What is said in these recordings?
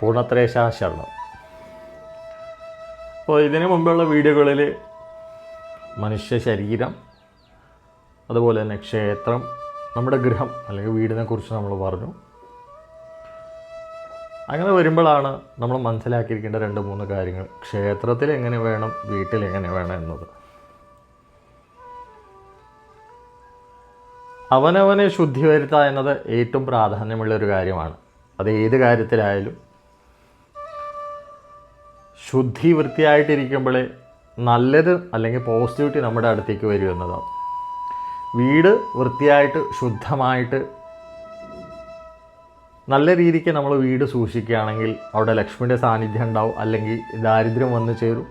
പൂർണ്ണത്രേശ ശരണം. അപ്പോൾ ഇതിനു മുമ്പുള്ള വീഡിയോകളിൽ മനുഷ്യ ശരീരം, അതുപോലെ തന്നെ ക്ഷേത്രം, നമ്മുടെ ഗൃഹം അല്ലെങ്കിൽ വീടിനെ കുറിച്ച് നമ്മൾ പറഞ്ഞു. അങ്ങനെ വരുമ്പോഴാണ് നമ്മൾ മനസ്സിലാക്കിയിരിക്കേണ്ട 2-3 കാര്യങ്ങൾ. ക്ഷേത്രത്തിൽ എങ്ങനെ വേണം, വീട്ടിൽ എങ്ങനെ വേണം എന്നത്. അവനവനെ ശുദ്ധി വരുത്തുക എന്നത് ഏറ്റവും പ്രാധാന്യമുള്ളൊരു കാര്യമാണ്. അത് ഏത് കാര്യത്തിലായാലും ശുദ്ധി വൃത്തിയായിട്ടിരിക്കുമ്പോഴേ നല്ലത് അല്ലെങ്കിൽ പോസിറ്റിവിറ്റി നമ്മുടെ അടുത്തേക്ക് വരും എന്നതാണ്. വീട് വൃത്തിയായിട്ട് ശുദ്ധമായിട്ട് നല്ല രീതിക്ക് നമ്മൾ വീട് സൂക്ഷിക്കുകയാണെങ്കിൽ അവിടെ ലക്ഷ്മിയുടെ സാന്നിധ്യം ഉണ്ടാവും, അല്ലെങ്കിൽ ദാരിദ്ര്യം വന്നു ചേരും.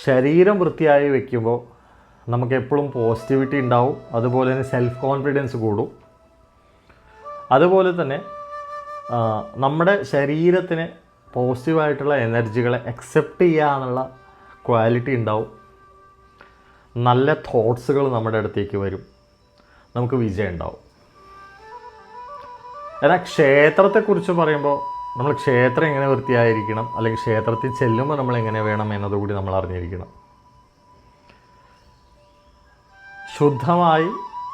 ശരീരം വൃത്തിയായി വയ്ക്കുമ്പോൾ നമുക്ക് എപ്പോഴും പോസിറ്റിവിറ്റി ഉണ്ടാവും, അതുപോലെ തന്നെ സെൽഫ് കോൺഫിഡൻസ് കൂടും. അതുപോലെ തന്നെ നമ്മുടെ ശരീരത്തിന് പോസിറ്റീവായിട്ടുള്ള എനർജികളെ അക്സെപ്റ്റ് ചെയ്യുക എന്നുള്ള ക്വാളിറ്റി ഉണ്ടാവും. നല്ല തോട്ട്സുകൾ നമ്മുടെ അടുത്തേക്ക് വരും, നമുക്ക് വിജയം ഉണ്ടാവും. എന്നാൽ ക്ഷേത്രത്തെക്കുറിച്ച് പറയുമ്പോൾ നമ്മൾ ക്ഷേത്രം എങ്ങനെ വൃത്തിയായിരിക്കണം, അല്ലെങ്കിൽ ക്ഷേത്രത്തിൽ ചെല്ലുമ്പോൾ നമ്മൾ എങ്ങനെ വേണം എന്നതുകൂടി നമ്മൾ അറിഞ്ഞിരിക്കണം. ശുദ്ധമായി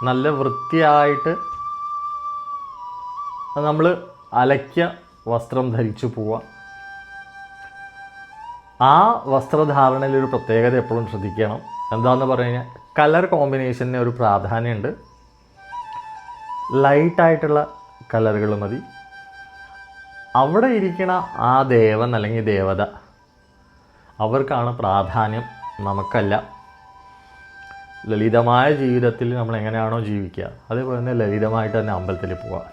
നല്ല വൃത്തിയായിട്ട് നമ്മൾ അലക്കിയ വസ്ത്രം ധരിച്ചു പോവുക. ആ വസ്ത്രധാരണയിൽ ഒരു പ്രത്യേകത എപ്പോഴും ശ്രദ്ധിക്കണം. എന്താണെന്ന് പറഞ്ഞു കഴിഞ്ഞാൽ കളർ കോമ്പിനേഷന് ഒരു പ്രാധാന്യമുണ്ട്. ലൈറ്റായിട്ടുള്ള കളറുകൾ മതി. അവിടെ ഇരിക്കണ ആ ദേവൻ അല്ലെങ്കിൽ ദേവത അവർക്കാണ് പ്രാധാന്യം, നമുക്കല്ല. ലളിതമായ ജീവിതത്തിൽ നമ്മൾ എങ്ങനെയാണോ ജീവിക്കുക, അതേപോലെ തന്നെ ലളിതമായിട്ട് തന്നെ അമ്പലത്തിൽ പോവുക.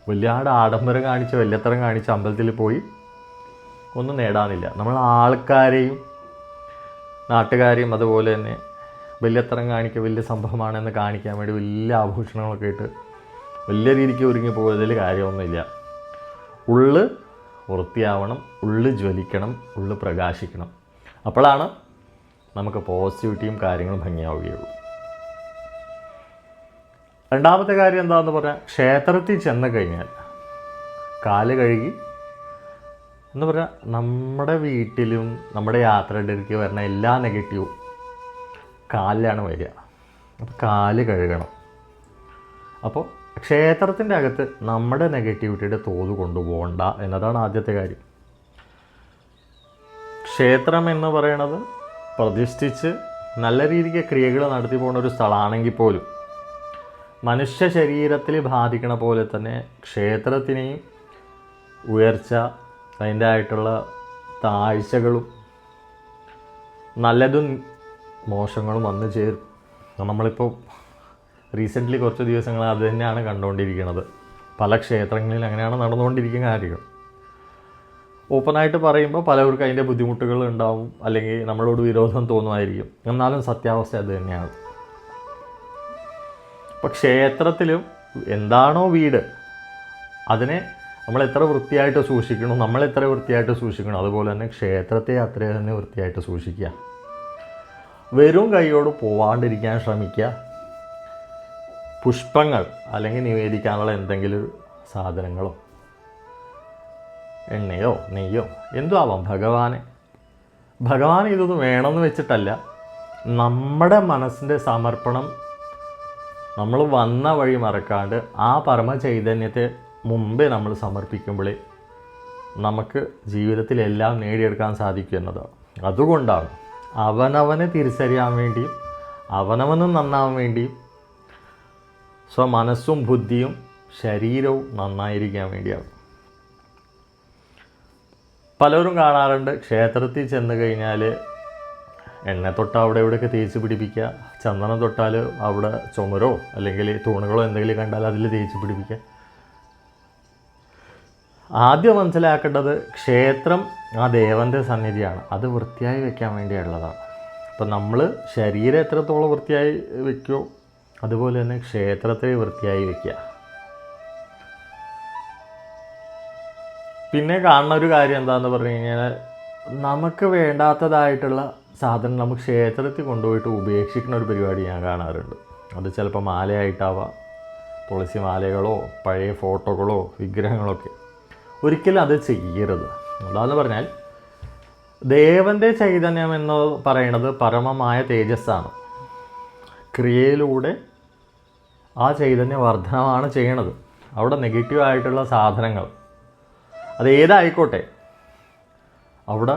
വലിയാട് ആഡംബരം കാണിച്ച് വല്യത്തരം കാണിച്ച് അമ്പലത്തിൽ പോയി ഒന്നും നേടാനില്ല. നമ്മൾ ആൾക്കാരെയും നാട്ടുകാരെയും അതുപോലെ തന്നെ വലിയത്തരം കാണിക്കുക, വലിയ സംഭവമാണെന്ന് കാണിക്കാൻ വേണ്ടി വലിയ ആഭൂഷണങ്ങളൊക്കെ ഇട്ട് വലിയ രീതിക്ക് ഒരുങ്ങി പോകുന്നതിൽ കാര്യമൊന്നുമില്ല. ഉള്ള് വൃത്തിയാവണം, ഉള്ള് ജ്വലിക്കണം, ഉള്ള് പ്രകാശിക്കണം. അപ്പോഴാണ് നമുക്ക് പോസിറ്റിവിറ്റിയും കാര്യങ്ങളും ഭംഗിയാവുകയുള്ളൂ. രണ്ടാമത്തെ കാര്യം എന്താണെന്ന് പറഞ്ഞാൽ, ക്ഷേത്രത്തിൽ ചെന്ന് കഴിഞ്ഞാൽ കാല് കഴുകി എന്ന് പറഞ്ഞാൽ നമ്മുടെ വീട്ടിലും നമ്മുടെ യാത്രയുടെ ഇടയ്ക്ക് വരുന്ന എല്ലാ നെഗറ്റീവും കാലിലാണ് വരിക. അപ്പോൾ കാല് കഴുകണം. അപ്പോൾ ക്ഷേത്രത്തിൻ്റെ അകത്ത് നമ്മുടെ നെഗറ്റിവിറ്റിയുടെ തോത് കൊണ്ടുപോകണ്ട എന്നതാണ് ആദ്യത്തെ കാര്യം. ക്ഷേത്രം എന്ന് പറയണത് പ്രതിഷ്ഠിച്ച് നല്ല രീതിക്ക് ക്രിയകൾ നടത്തി പോകുന്ന ഒരു സ്ഥലമാണെങ്കിൽ പോലും മനുഷ്യ ശരീരത്തിൽ ബാധിക്കണ പോലെ തന്നെ ക്ഷേത്രത്തിനെയും ഉയർച്ച, അതിൻ്റെ ആയിട്ടുള്ള താഴ്ചകളും നല്ലതും മോശങ്ങളും വന്നു ചേരും. നമ്മളിപ്പോൾ റീസെൻ്റ്ലി കുറച്ച് ദിവസങ്ങൾ അത് തന്നെയാണ് കണ്ടുകൊണ്ടിരിക്കുന്നത്. പല ക്ഷേത്രങ്ങളിൽ അങ്ങനെയാണ് നടന്നുകൊണ്ടിരിക്കുന്ന കാര്യങ്ങൾ. ഓപ്പണായിട്ട് പറയുമ്പോൾ പലവർക്കും അതിൻ്റെ ബുദ്ധിമുട്ടുകൾ ഉണ്ടാവും, അല്ലെങ്കിൽ നമ്മളോട് വിരോധം തോന്നുമായിരിക്കും. എന്നാലും സത്യാവസ്ഥ അത് തന്നെയാണ്. അപ്പോൾ ക്ഷേത്രത്തിലും എന്താണോ വീട്, അതിനെ നമ്മൾ എത്ര വൃത്തിയായിട്ട് സൂക്ഷിക്കണം, നമ്മളെത്ര വൃത്തിയായിട്ട് സൂക്ഷിക്കണം, അതുപോലെ തന്നെ ക്ഷേത്രത്തെ അത്ര തന്നെ വൃത്തിയായിട്ട് സൂക്ഷിക്കുക. വെറും കൈയോട് പോവാണ്ടിരിക്കാൻ ശ്രമിക്കുക. പുഷ്പങ്ങൾ അല്ലെങ്കിൽ നിവേദിക്കാനുള്ള എന്തെങ്കിലും സാധനങ്ങളോ എണ്ണയോ നെയ്യോ എന്തോ ആവാം. ഭഗവാൻ ഇതൊന്നും വേണമെന്ന് വെച്ചിട്ടല്ല, നമ്മുടെ മനസ്സിൻ്റെ സമർപ്പണം നമ്മൾ വന്ന വഴി മറക്കാണ്ട് ആ പരമചൈതന്യത്തെ മുമ്പേ നമ്മൾ സമർപ്പിക്കുമ്പോഴേ നമുക്ക് ജീവിതത്തിലെല്ലാം നേടിയെടുക്കാൻ സാധിക്കും എന്നതാണ്. അതുകൊണ്ടാണ് അവനവനെ തിരിച്ചറിയാൻ വേണ്ടിയും അവനവനും നന്നാവാൻ വേണ്ടിയും മനസ്സും ബുദ്ധിയും ശരീരവും നന്നായിരിക്കാൻ വേണ്ടിയാണ്. പലരും കാണാറുണ്ട്, ക്ഷേത്രത്തിൽ ചെന്ന് കഴിഞ്ഞാൽ എണ്ണ തൊട്ട് അവിടെ ഇവിടെയൊക്കെ തേച്ച് പിടിപ്പിക്കുക, ചന്ദനം തൊട്ടാൽ അവിടെ ചുമരോ അല്ലെങ്കിൽ തൂണുകളോ എന്തെങ്കിലും കണ്ടാൽ അതിൽ തേച്ച് പിടിപ്പിക്കുക. ആദ്യം മനസ്സിലാക്കേണ്ടത് ക്ഷേത്രം ആ ദേവൻ്റെ സന്നിധിയാണ്, അത് വൃത്തിയായി വെക്കാൻ വേണ്ടിയുള്ളതാണ്. അപ്പം നമ്മൾ ശരീരം എത്രത്തോളം വൃത്തിയായി വയ്ക്കുമോ അതുപോലെ തന്നെ ക്ഷേത്രത്തെ വൃത്തിയായി വയ്ക്കുക. പിന്നെ കാണുന്ന ഒരു കാര്യം എന്താണെന്ന് പറഞ്ഞു കഴിഞ്ഞാൽ, നമുക്ക് വേണ്ടാത്തതായിട്ടുള്ള സാധനം നമുക്ക് ക്ഷേത്രത്തിൽ കൊണ്ടുപോയിട്ട് ഉപേക്ഷിക്കുന്ന ഒരു പരിപാടി ഞാൻ കാണാറുണ്ട്. അത് ചിലപ്പോൾ മാലയായിട്ടാവാം, തുളസി മാലകളോ പഴയ ഫോട്ടോകളോ വിഗ്രഹങ്ങളൊക്കെ. ഒരിക്കലും അത് ചെയ്യരുത്. എന്താണെന്ന് പറഞ്ഞാൽ ദേവൻ്റെ ചൈതന്യം എന്ന് പറയുന്നത് പരമമായ തേജസ്സാണ്. ക്രിയയിലൂടെ ആ ചൈതന്യ വർധനമാണ് ചെയ്യണത്. അവിടെ നെഗറ്റീവായിട്ടുള്ള സാധനങ്ങൾ അത് ഏതായിക്കോട്ടെ അവിടെ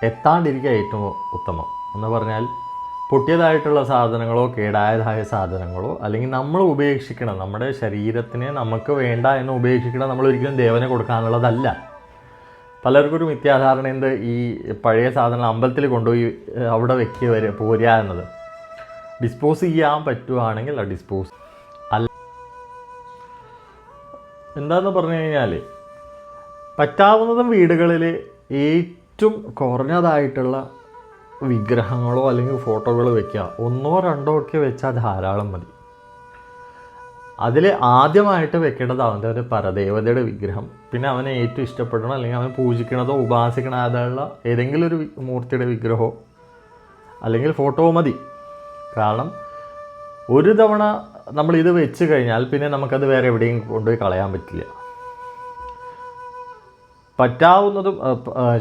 എത്താണ്ടിരിക്കുക ഏറ്റവും ഉത്തമം. എന്ന് പറഞ്ഞാൽ പൊട്ടിയതായിട്ടുള്ള സാധനങ്ങളോ കേടായതായ സാധനങ്ങളോ അല്ലെങ്കിൽ നമ്മൾ ഉപേക്ഷിക്കണം, നമ്മുടെ ശരീരത്തിനെ നമുക്ക് വേണ്ട എന്ന് ഉപേക്ഷിക്കണം, നമ്മൾ ഒരിക്കലും ദേവനെ കൊടുക്കാനുള്ളതല്ല. പലർക്കും ഒരു മിഥ്യാധാരണയുണ്ട്, ഈ പഴയ സാധനങ്ങൾ അമ്പലത്തിൽ കൊണ്ടുപോയി അവിടെ വെക്കുക പോരുക എന്നത്. ഡിസ്പോസ് ചെയ്യാൻ പറ്റുവാണെങ്കിൽ ആ ഡിസ്പോസ് അല്ല. എന്താന്ന് പറഞ്ഞു കഴിഞ്ഞാൽ പറ്റാവുന്നതും വീടുകളിൽ ഏറ്റവും കുറഞ്ഞതായിട്ടുള്ള വിഗ്രഹങ്ങളോ അല്ലെങ്കിൽ ഫോട്ടോകളോ വെക്കുക, 1 or 2 ഒക്കെ വെച്ചാൽ ധാരാളം മതി. അതിൽ ആദ്യമായിട്ട് വെക്കേണ്ടത് അവൻ്റെ ഒരു പരദേവതയുടെ വിഗ്രഹം, പിന്നെ അവനെ ഏറ്റവും ഇഷ്ടപ്പെടണം അല്ലെങ്കിൽ അവൻ പൂജിക്കണതോ ഉപാസിക്കണതുള്ള ഏതെങ്കിലും ഒരു മൂർത്തിയുടെ വിഗ്രഹമോ അല്ലെങ്കിൽ ഫോട്ടോ മതി. കാരണം ഒരു തവണ നമ്മളിത് വെച്ച് കഴിഞ്ഞാൽ പിന്നെ നമുക്കത് വേറെ എവിടെയും കൊണ്ടുപോയി കളയാൻ പറ്റില്ല. പറ്റാവുന്നതും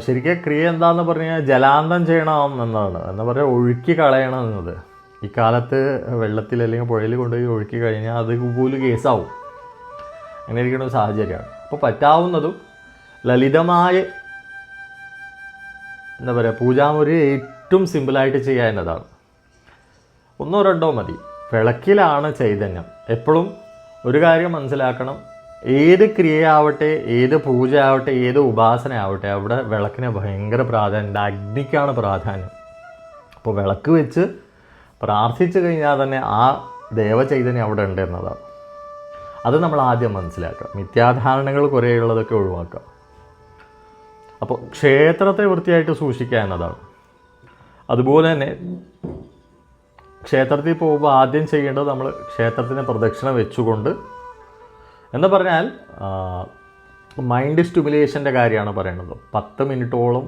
ശരിക്കും ക്രിയ എന്താണെന്ന് പറഞ്ഞു കഴിഞ്ഞാൽ ജലാന്തം ചെയ്യണം എന്നതാണ്. എന്ന് പറഞ്ഞാൽ ഒഴുക്കി കളയണം എന്നത്. ഇക്കാലത്ത് വെള്ളത്തിൽ അല്ലെങ്കിൽ പുഴയിൽ കൊണ്ടുപോയി ഒഴുക്കി കഴിഞ്ഞാൽ അത് പോലും കേസാവും. അങ്ങനെ ഇരിക്കുന്ന ഒരു സാഹചര്യമാണ്. അപ്പോൾ പറ്റാവുന്നതും ലളിതമായ എന്താ പറയുക പൂജാമുറി ഏറ്റവും സിമ്പിളായിട്ട് ചെയ്യുക എന്നതാണ്. 1 or 2 മതി. വിളക്കിലാണ് ചൈതന്യം. എപ്പോഴും ഒരു കാര്യം മനസ്സിലാക്കണം, ഏത് ക്രിയയാവട്ടെ, ഏത് പൂജ ആവട്ടെ, ഏത് ഉപാസന ആവട്ടെ, അവിടെ വിളക്കിന് ഭയങ്കര പ്രാധാന്യമുണ്ട്. അഗ്നിക്കാണ് പ്രാധാന്യം. അപ്പോൾ വിളക്ക് വെച്ച് പ്രാർത്ഥിച്ചു കഴിഞ്ഞാൽ തന്നെ ആ ദേവചൈതന്യം അവിടെ ഉണ്ട് എന്നതാണ്. അത് നമ്മൾ ആദ്യം മനസ്സിലാക്കുക. മിഥ്യാധാരണകൾ കുറേയുള്ളതൊക്കെ ഒഴിവാക്കുക. അപ്പോൾ ക്ഷേത്രത്തെ വൃത്തിയായിട്ട് സൂക്ഷിക്കുക എന്നതാണ്. അതുപോലെ തന്നെ ക്ഷേത്രത്തിൽ പോകുമ്പോൾ ആദ്യം ചെയ്യേണ്ടത് നമ്മൾ ക്ഷേത്രത്തിന് പ്രദക്ഷിണം വെച്ചുകൊണ്ട്, എന്ന് പറഞ്ഞാൽ മൈൻഡ് സ്റ്റിമുലേഷൻ്റെ കാര്യമാണ് പറയുന്നത്. 10 മിനിറ്റോളം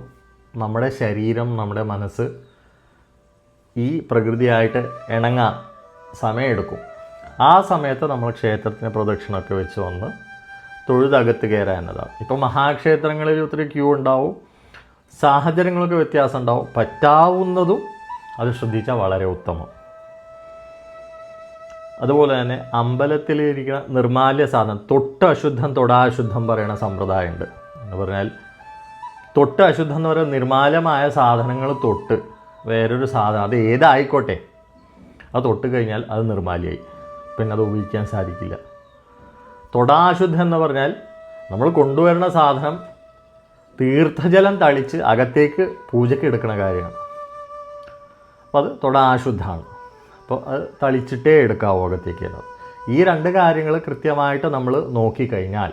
നമ്മുടെ ശരീരം, നമ്മുടെ മനസ്സ് ഈ പ്രകൃതിയായിട്ട് ഇണങ്ങാൻ സമയമെടുക്കും. ആ സമയത്ത് നമ്മൾ ക്ഷേത്രത്തിന് പ്രദക്ഷിണമൊക്കെ വെച്ച് വന്ന് തൊഴുതകത്ത് കയറുക എന്നതാണ്. ഇപ്പോൾ മഹാക്ഷേത്രങ്ങളിൽ ഒത്തിരി ക്യൂ ഉണ്ടാവും, സാഹചര്യങ്ങളൊക്കെ വ്യത്യാസം ഉണ്ടാവും. പറ്റാവുന്നതും അത് ശ്രദ്ധിച്ചാൽ വളരെ ഉത്തമം. അതുപോലെ തന്നെ അമ്പലത്തിലിരിക്കുന്ന നിർമാല്യ സാധനം, തൊട്ട് അശുദ്ധം തൊടാശുദ്ധം പറയുന്ന സമ്പ്രദായമുണ്ട്. എന്ന് പറഞ്ഞാൽ തൊട്ട് അശുദ്ധം എന്ന് പറയുന്നത് നിർമാല്യമായ സാധനങ്ങൾ തൊട്ട് വേറൊരു സാധനം അത് ഏതായിക്കോട്ടെ അത് തൊട്ട് കഴിഞ്ഞാൽ അത് നിർമാല്യമായി, പിന്നെ അത് ഉപയോഗിക്കാൻ സാധിക്കില്ല. തൊടാശുദ്ധം എന്ന് പറഞ്ഞാൽ നമ്മൾ കൊണ്ടുവരുന്ന സാധനം തീർത്ഥജലം തളിച്ച് അകത്തേക്ക് പൂജയ്ക്ക് എടുക്കുന്ന കാര്യമാണ്. അപ്പോൾ അത് തൊടാശുദ്ധമാണ്. അപ്പോൾ അത് തളിച്ചിട്ടേ എടുക്കാവൂ അകത്തേക്ക് എന്നത്. ഈ 2 കാര്യങ്ങൾ കൃത്യമായിട്ട് നമ്മൾ നോക്കിക്കഴിഞ്ഞാൽ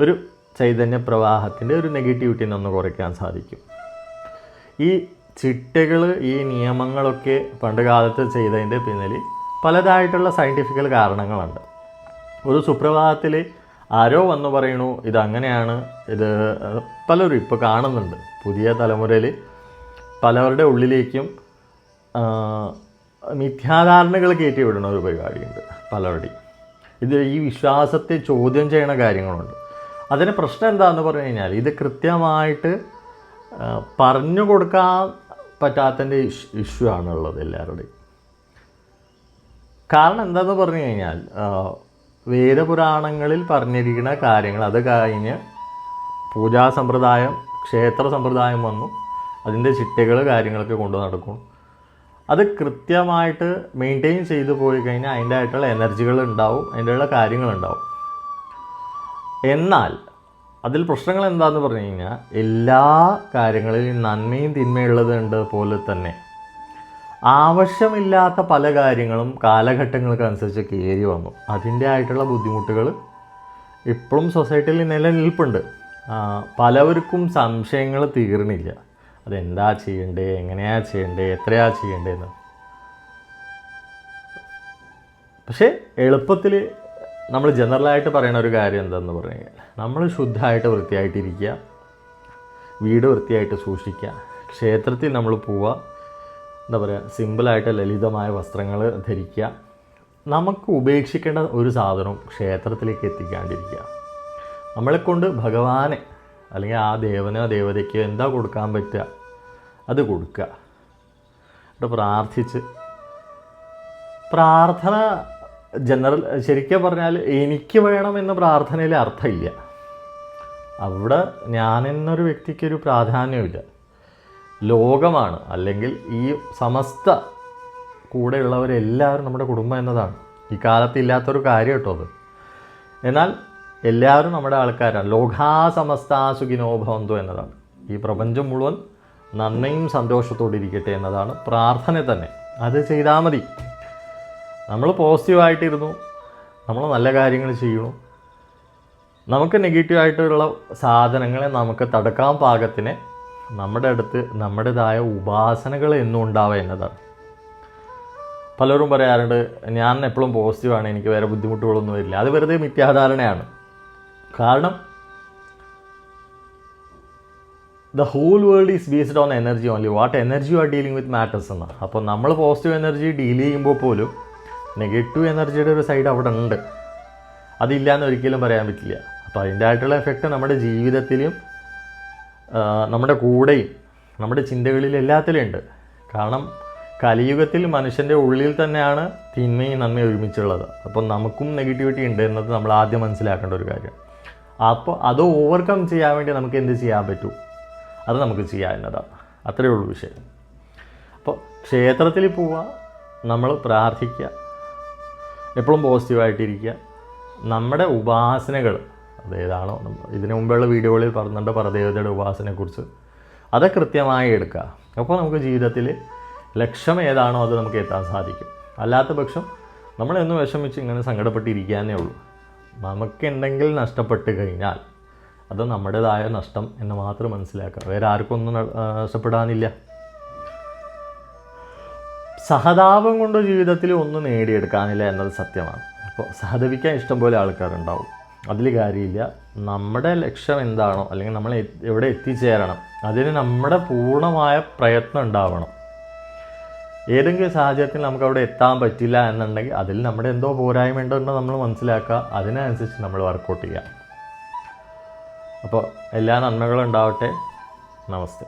ഒരു ചൈതന്യ പ്രവാഹത്തിൻ്റെ ഒരു നെഗറ്റിവിറ്റി ഒന്ന് കുറയ്ക്കാൻ സാധിക്കും. ഈ ചിട്ടകൾ, ഈ നിയമങ്ങളൊക്കെ പണ്ട് കാലത്ത് ചെയ്തതിൻ്റെ പിന്നിൽ പലതായിട്ടുള്ള സയൻറ്റിഫിക്കൽ കാരണങ്ങളുണ്ട്. ഒരു സുപ്രഭാതത്തിൽ ആരോ വന്ന് പറയണു ഇതങ്ങനെയാണ്, ഇത് പലരും ഇപ്പോൾ കാണുന്നുണ്ട്. പുതിയ തലമുറയിൽ പലവരുടെ ഉള്ളിലേക്കും മിഥ്യാധാരണകൾ കയറ്റി വിടുന്ന ഒരു പരിപാടിയുണ്ട് പലരുടെയും. ഇത് ഈ വിശ്വാസത്തെ ചോദ്യം ചെയ്യുന്ന കാര്യങ്ങളുണ്ട്. അതിന് പ്രശ്നം എന്താണെന്ന് പറഞ്ഞു കഴിഞ്ഞാൽ ഇത് കൃത്യമായിട്ട് പറഞ്ഞു കൊടുക്കാൻ പറ്റാത്തതിൻ്റെ ഇഷ്യൂ ആണുള്ളത് എല്ലാവരുടെയും. കാരണം എന്താണെന്ന് പറഞ്ഞു കഴിഞ്ഞാൽ വേദപുരാണങ്ങളിൽ പറഞ്ഞിരിക്കുന്ന കാര്യങ്ങൾ അത് കഴിഞ്ഞ് പൂജാ സമ്പ്രദായം, ക്ഷേത്ര സമ്പ്രദായം വന്നു, അതിൻ്റെ ചിട്ടകൾ കാര്യങ്ങളൊക്കെ കൊണ്ടു നടക്കും. അത് കൃത്യമായിട്ട് മെയിൻറ്റെയിൻ ചെയ്തു പോയി കഴിഞ്ഞാൽ അതിൻ്റെ ആയിട്ടുള്ള എനർജികൾ ഉണ്ടാവും, അതിൻ്റെയുള്ള കാര്യങ്ങളുണ്ടാവും. എന്നാൽ അതിൽ പ്രശ്നങ്ങൾ എന്താണെന്ന് പറഞ്ഞു കഴിഞ്ഞാൽ എല്ലാ കാര്യങ്ങളിലും നന്മയും തിന്മയുള്ളതുണ്ട് പോലെ തന്നെ ആവശ്യമില്ലാത്ത പല കാര്യങ്ങളും കാലഘട്ടങ്ങൾക്കനുസരിച്ച് കയറി വന്നു. അതിൻ്റെ ആയിട്ടുള്ള ബുദ്ധിമുട്ടുകൾ ഇപ്പോഴും സൊസൈറ്റിയിൽ നിലനിൽപ്പുണ്ട്. പലവർക്കും സംശയങ്ങൾ തീർന്നില്ല. അതെന്താ ചെയ്യണ്ടേ, എങ്ങനെയാ ചെയ്യണ്ടേ, എത്രയാ ചെയ്യണ്ടേന്ന്. പക്ഷേ എളുപ്പത്തിൽ നമ്മൾ ജനറലായിട്ട് പറയുന്ന ഒരു കാര്യം എന്താണെന്ന് പറഞ്ഞു കഴിഞ്ഞാൽ നമ്മൾ ശുദ്ധമായിട്ട് വൃത്തിയായിട്ടിരിക്കുക, വീട് വൃത്തിയായിട്ട് സൂക്ഷിക്കുക, ക്ഷേത്രത്തിൽ നമ്മൾ പോവുക, എന്താ പറയുക സിമ്പിളായിട്ട് ലളിതമായ വസ്ത്രങ്ങൾ ധരിക്കുക. നമുക്ക് ഉപേക്ഷിക്കേണ്ട ഒരു സാധനവും ക്ഷേത്രത്തിലേക്ക് എത്തിക്കാണ്ടിരിക്കുക. നമ്മളെക്കൊണ്ട് ഭഗവാനെ അല്ലെങ്കിൽ ആ ദേവനോ ദേവതയ്ക്കോ എന്താ കൊടുക്കാൻ പറ്റുക അത് കൊടുക്കുക. എന്നിട്ട് പ്രാർത്ഥിച്ച്, പ്രാർത്ഥന ശരിക്കും പറഞ്ഞാൽ എനിക്ക് വേണമെന്ന പ്രാർത്ഥനയിൽ അർത്ഥമില്ല. അവിടെ ഞാനെന്നൊരു വ്യക്തിക്കൊരു പ്രാധാന്യമില്ല. ലോകമാണ്, അല്ലെങ്കിൽ ഈ സമസ്ത കൂടെയുള്ളവരെല്ലാവരും നമ്മുടെ കുടുംബം എന്നതാണ്. ഈ കാലത്ത് ഇല്ലാത്തൊരു കാര്യം കേട്ടോ അത്. എന്നാൽ എല്ലാവരും നമ്മുടെ ആൾക്കാരാണ്. ലോകാസമസ്ത സുഖിനോ ഭവന്തു എന്നതാണ്. ഈ പ്രപഞ്ചം മുഴുവൻ നന്മയും സന്തോഷത്തോടെ ഇരിക്കട്ടെ എന്നതാണ് പ്രാർത്ഥന തന്നെ. അത് ചെയ്താൽ മതി. നമ്മൾ പോസിറ്റീവായിട്ടിരുന്നു, നമ്മൾ നല്ല കാര്യങ്ങൾ ചെയ്യണു, നമുക്ക് നെഗറ്റീവായിട്ടുള്ള സാധനങ്ങളെ നമുക്ക് തടുക്കാൻ പാകത്തിന് നമ്മുടെ അടുത്ത് നമ്മുടേതായ ഉപാസനകൾ എന്നും ഉണ്ടാവുക എന്നതാണ്. പലരും പറയാറുണ്ട് ഞാൻ എപ്പോഴും പോസിറ്റീവാണ്, എനിക്ക് വേറെ ബുദ്ധിമുട്ടുകളൊന്നും വരില്ല. അത് വെറുതെ മിഥ്യാധാരണയാണ്. കാരണം the whole world is based on energy only. What energy you are dealing with matters എന്നാണ്. അപ്പോൾ നമ്മൾ പോസിറ്റീവ് എനർജി ഡീൽ ചെയ്യുമ്പോൾ പോലും നെഗറ്റീവ് എനർജിയുടെ ഒരു സൈഡ് അവിടെ ഉണ്ട്. അതില്ല എന്ന് ഒരിക്കലും പറയാൻ പറ്റില്ല. അപ്പോൾ അതിൻ്റെ ആയിട്ടുള്ള എഫക്റ്റ് നമ്മുടെ ജീവിതത്തിലും നമ്മുടെ കൂടെയും നമ്മുടെ ചിന്തകളിലും എല്ലാത്തിലും ഉണ്ട്. കാരണം കലിയുഗത്തിൽ മനുഷ്യൻ്റെ ഉള്ളിൽ തന്നെയാണ് തിന്മയും നന്മയും ഒരുമിച്ചുള്ളത്. അപ്പോൾ നമുക്കും നെഗറ്റിവിറ്റി ഉണ്ട് എന്നത് നമ്മൾ ആദ്യം മനസ്സിലാക്കേണ്ട ഒരു കാര്യം. അപ്പോൾ അത് ഓവർകം ചെയ്യാൻ വേണ്ടി നമുക്ക് എന്ത് ചെയ്യാൻ പറ്റൂ, അത് നമുക്ക് ചെയ്യാം എന്നതാണ്. അത്രയേ ഉള്ളൂ വിഷയം. അപ്പോൾ ക്ഷേത്രത്തിൽ പോവുക, നമ്മൾ പ്രാർത്ഥിക്കുക, എപ്പോഴും പോസിറ്റീവായിട്ടിരിക്കുക. നമ്മുടെ ഉപാസനകൾ അതേതാണോ ഇതിനു മുമ്പുള്ള വീഡിയോകളിൽ പറഞ്ഞിട്ടുണ്ട് പരദേവതയുടെ ഉപാസനയെക്കുറിച്ച്, അത് കൃത്യമായി എടുക്കുക. അപ്പോൾ നമുക്ക് ജീവിതത്തിൽ ലക്ഷ്യം ഏതാണോ അത് നമുക്ക് എത്താൻ സാധിക്കും. അല്ലാത്ത പക്ഷം നമ്മളെന്നും വിഷമിച്ച് ഇങ്ങനെ സങ്കടപ്പെട്ടിരിക്കാനേ ഉള്ളൂ. നമുക്ക് എന്തെങ്കിലും നഷ്ടപ്പെട്ട് കഴിഞ്ഞാൽ അത് നമ്മുടേതായ നഷ്ടം എന്ന് മാത്രം മനസ്സിലാക്കുക. വേറെ ആർക്കും ഒന്നും നഷ്ടപ്പെടാനില്ല. സഹതാപം കൊണ്ട് ജീവിതത്തിൽ ഒന്നും നേടിയെടുക്കാനില്ല എന്നത് സത്യമാണ്. അപ്പോൾ സഹതപിക്കാൻ ഇഷ്ടംപോലെ ആൾക്കാരുണ്ടാവും, അതിൽ കാര്യമില്ല. നമ്മുടെ ലക്ഷ്യം എന്താണോ അല്ലെങ്കിൽ നമ്മൾ എവിടെ എത്തിച്ചേരണം അതിന് നമ്മുടെ പൂർണ്ണമായ പ്രയത്നം ഉണ്ടാവണം. ഏതെങ്കിലും സാഹചര്യത്തിൽ നമുക്ക് അവിടെ എത്താൻ പറ്റില്ല എന്നുണ്ടെങ്കിൽ അതിൽ നമ്മുടെ എന്തോ പോരായ്മ ഉണ്ടെന്ന് നമ്മൾ മനസ്സിലാക്കുക, അതിനനുസരിച്ച് നമ്മൾ വർക്കൗട്ട് ചെയ്യുക. അപ്പോൾ എല്ലാ നന്മകളും ഉണ്ടാവട്ടെ. നമസ്തേ.